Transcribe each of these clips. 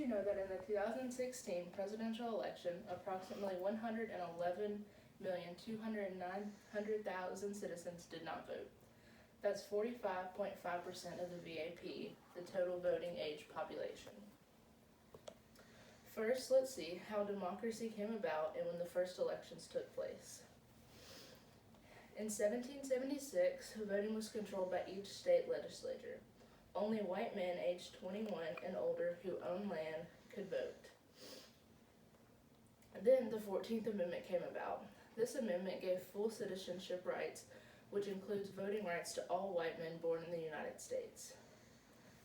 you know that in the 2016 presidential election, approximately 111,209,000 citizens did not vote? That's 45.5% of the VAP, the total voting age population. First, let's see how democracy came about and when the first elections took place. In 1776, voting was controlled by each state legislature. Only white men aged 21 and older who owned land could vote. Then the 14th Amendment came about. This amendment gave full citizenship rights, which includes voting rights to all white men born in the United States.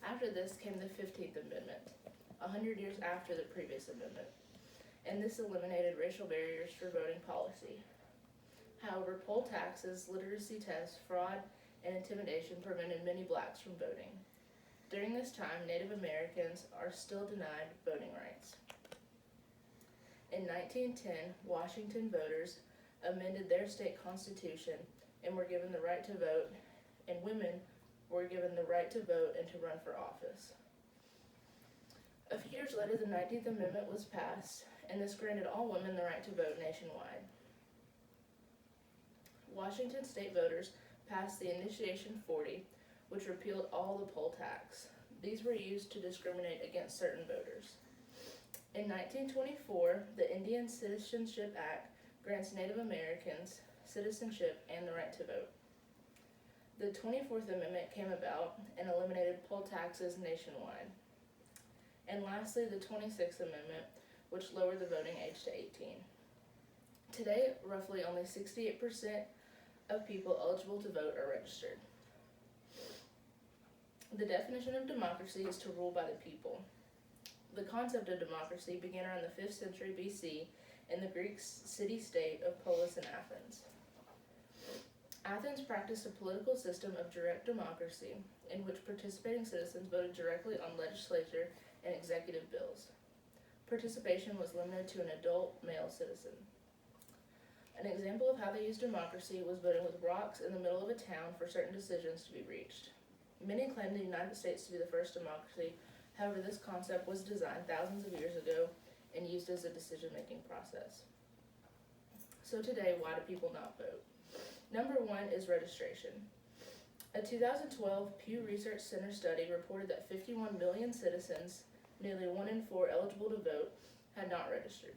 After this came the 15th Amendment, 100 years after the previous amendment, and this eliminated racial barriers for voting policy. However, poll taxes, literacy tests, fraud, and intimidation prevented many blacks from voting. During this time, Native Americans are still denied voting rights. In 1910, Washington voters amended their state constitution and were given the right to vote, and women were given the right to vote and to run for office. A few years later, the 19th Amendment was passed, and this granted all women the right to vote nationwide. Washington state voters passed the Initiation 40, which repealed all the poll tax. These were used to discriminate against certain voters. In 1924, the Indian Citizenship Act grants Native Americans citizenship and the right to vote. The 24th Amendment came about and eliminated poll taxes nationwide. And lastly, the 26th Amendment, which lowered the voting age to 18. Today, roughly only 68% of people eligible to vote are registered. The definition of democracy is to rule by the people. The concept of democracy began around the 5th century BC in the Greek city-state of Polis and Athens. Athens practiced a political system of direct democracy in which participating citizens voted directly on legislature and executive bills. Participation was limited to an adult male citizen. An example of how they used democracy was voting with rocks in the middle of a town for certain decisions to be reached. Many claim the United States to be the first democracy. However, this concept was designed thousands of years ago and used as a decision-making process. So today, why do people not vote? Number one is registration. A 2012 Pew Research Center study reported that 51 million citizens, nearly 1 in 4 eligible to vote, had not registered.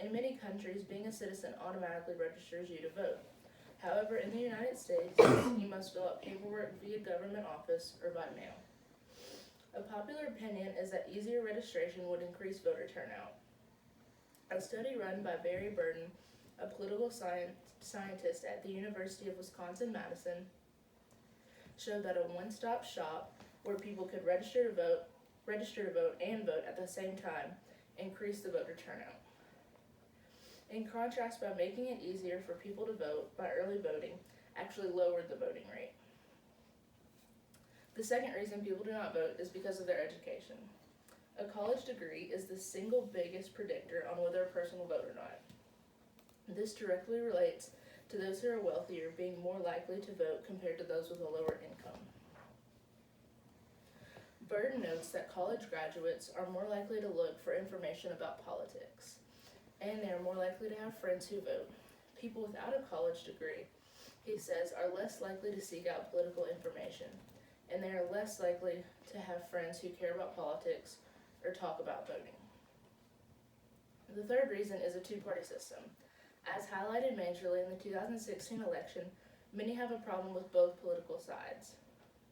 In many countries, being a citizen automatically registers you to vote. However, in the United States, you must fill out paperwork via government office or by mail. A popular opinion is that easier registration would increase voter turnout. A study run by Barry Burton, a political scientist at the University of Wisconsin-Madison, showed that a one-stop shop where people could register to vote and vote at the same time increased the voter turnout. In contrast, by making it easier for people to vote by early voting, actually lowered the voting rate. The second reason people do not vote is because of their education. A college degree is the single biggest predictor on whether a person will vote or not. This directly relates to those who are wealthier being more likely to vote compared to those with a lower income. Burton notes that college graduates are more likely to look for information about politics, and they are more likely to have friends who vote. People without a college degree, he says, are less likely to seek out political information, and they are less likely to have friends who care about politics or talk about voting. The third reason is a two-party system. As highlighted majorly in the 2016 election, many have a problem with both political sides.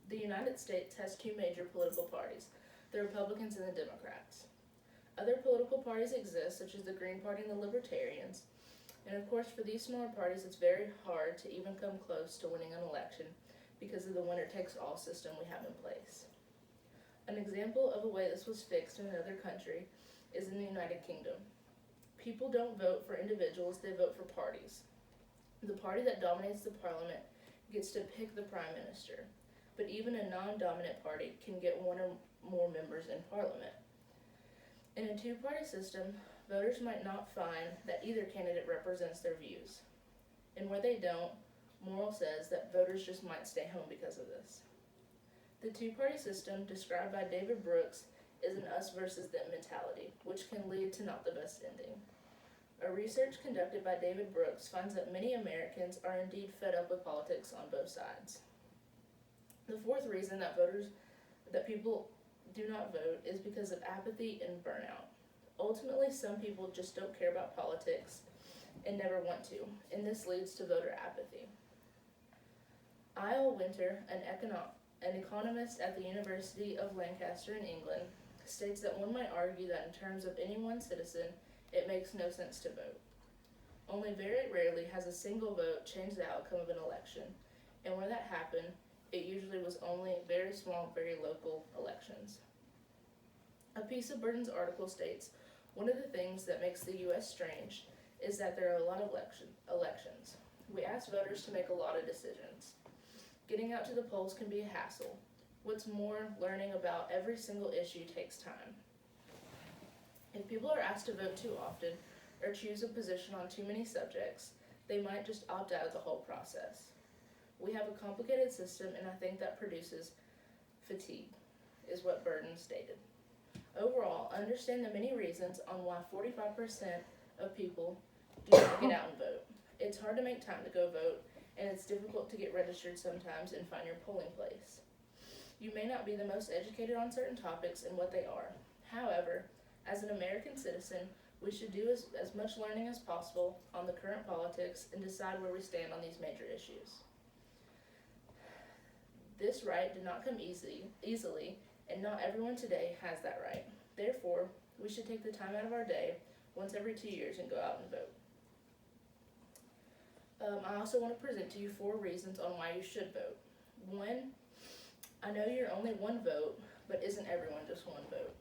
The United States has two major political parties, the Republicans and the Democrats. Other political parties exist, such as the Green Party and the Libertarians, and of course for these smaller parties it's very hard to even come close to winning an election because of the winner-takes-all system we have in place. An example of a way this was fixed in another country is in the United Kingdom. People don't vote for individuals, they vote for parties. The party that dominates the parliament gets to pick the prime minister, but even a non-dominant party can get one or more members in parliament. In a two-party system, voters might not find that either candidate represents their views. And where they don't, Morrill says that voters just might stay home because of this. The two-party system, described by David Brooks is an us versus them mentality, which can lead to not the best ending. A research conducted by David Brooks finds that many Americans are indeed fed up with politics on both sides. The fourth reason that people do not vote is because of apathy and burnout. Ultimately, some people just don't care about politics and never want to, and this leads to voter apathy. Isle Winter, an economist at the University of Lancaster in England, states that one might argue that in terms of any one citizen, it makes no sense to vote. Only very rarely has a single vote changed the outcome of an election, and where that happened, it usually was only very small, very local elections. A piece of Burton's article states, one of the things that makes the U.S. strange is that there are a lot of elections. We ask voters to make a lot of decisions. Getting out to the polls can be a hassle. What's more, learning about every single issue takes time. If people are asked to vote too often or choose a position on too many subjects, they might just opt out of the whole process. We have a complicated system, and I think that produces fatigue, is what Burton stated. Overall, understand the many reasons on why 45% of people do not get out and vote. It's hard to make time to go vote, and it's difficult to get registered sometimes and find your polling place. You may not be the most educated on certain topics and what they are. However, as an American citizen, we should do as much learning as possible on the current politics and decide where we stand on these major issues. This right did not come easily, and not everyone today has that right. Therefore, we should take the time out of our day once every 2 years and go out and vote. I also want to present to you 4 reasons on why you should vote. 1, I know you're only one vote, but isn't everyone just one vote?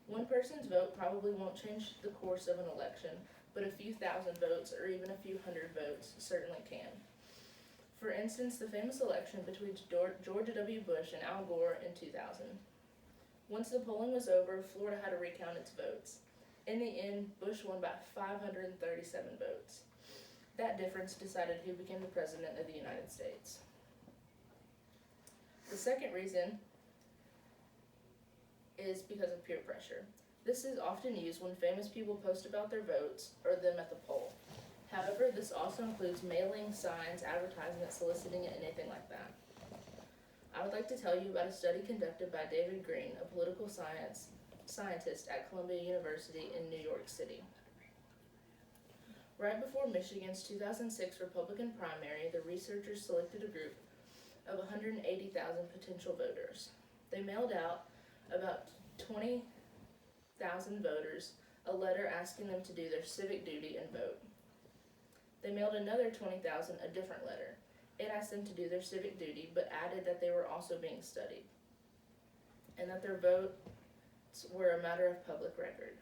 One person's vote probably won't change the course of an election, but a few thousand votes or even a few hundred votes certainly can. For instance, the famous election between George W. Bush and Al Gore in 2000. Once the polling was over, Florida had to recount its votes. In the end, Bush won by 537 votes. That difference decided who became the President of the United States. The second reason is because of peer pressure. This is often used when famous people post about their votes or them at the poll. However, this also includes mailing, signs, advertisements, soliciting, and anything like that. I would like to tell you about a study conducted by David Green, a political scientist at Columbia University in New York City. Right before Michigan's 2006 Republican primary, the researchers selected a group of 180,000 potential voters. They mailed out about 20,000 voters a letter asking them to do their civic duty and vote. They mailed another 20,000 a different letter. It asked them to do their civic duty, but added that they were also being studied, and that their votes were a matter of public record.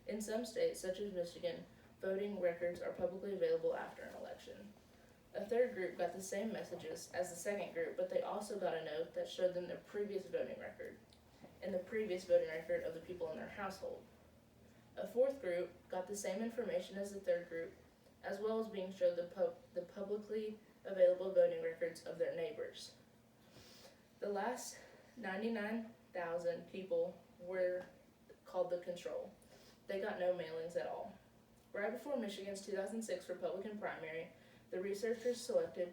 In some states, such as Michigan, voting records are publicly available after an election. A third group got the same messages as the second group, but they also got a note that showed them their previous voting record and the previous voting record of the people in their household. A fourth group got the same information as the third group, as well as being showed the publicly available voting records of their neighbors. The last 99,000 people were called the control. They got no mailings at all. Right before Michigan's 2006 Republican primary, the researchers selected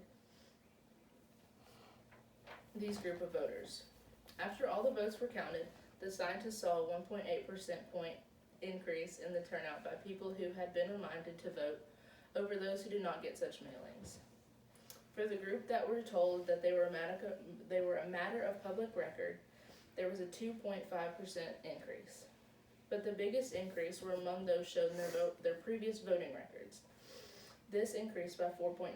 these group of voters. After all the votes were counted, the scientists saw a 1.8% point increase in the turnout by people who had been reminded to vote over those who did not get such mailings. For the group that were told that they were a matter of public record, there was a 2.5% increase. But the biggest increase were among those shown their previous voting records. This increased by 4.9%.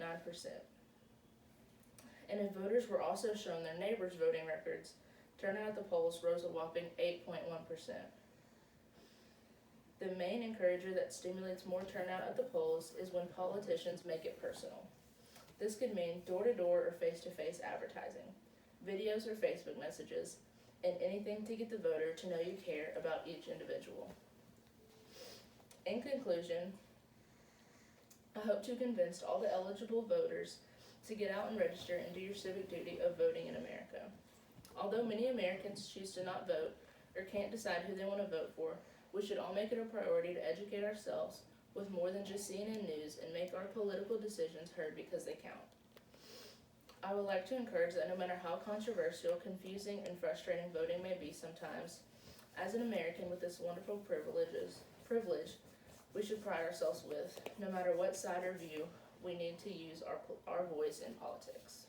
And if voters were also shown their neighbors' voting records, turnout at the polls rose a whopping 8.1%. The main encourager that stimulates more turnout at the polls is when politicians make it personal. This could mean door-to-door or face-to-face advertising, videos or Facebook messages, and anything to get the voter to know you care about each individual. In conclusion, I hope to convince all the eligible voters to get out and register and do your civic duty of voting in America. Although many Americans choose to not vote, or can't decide who they want to vote for, we should all make it a priority to educate ourselves with more than just CNN News and make our political decisions heard because they count. I would like to encourage that no matter how controversial, confusing, and frustrating voting may be sometimes, as an American with this wonderful privilege we should pride ourselves with, no matter what side or view, we need to use our voice in politics.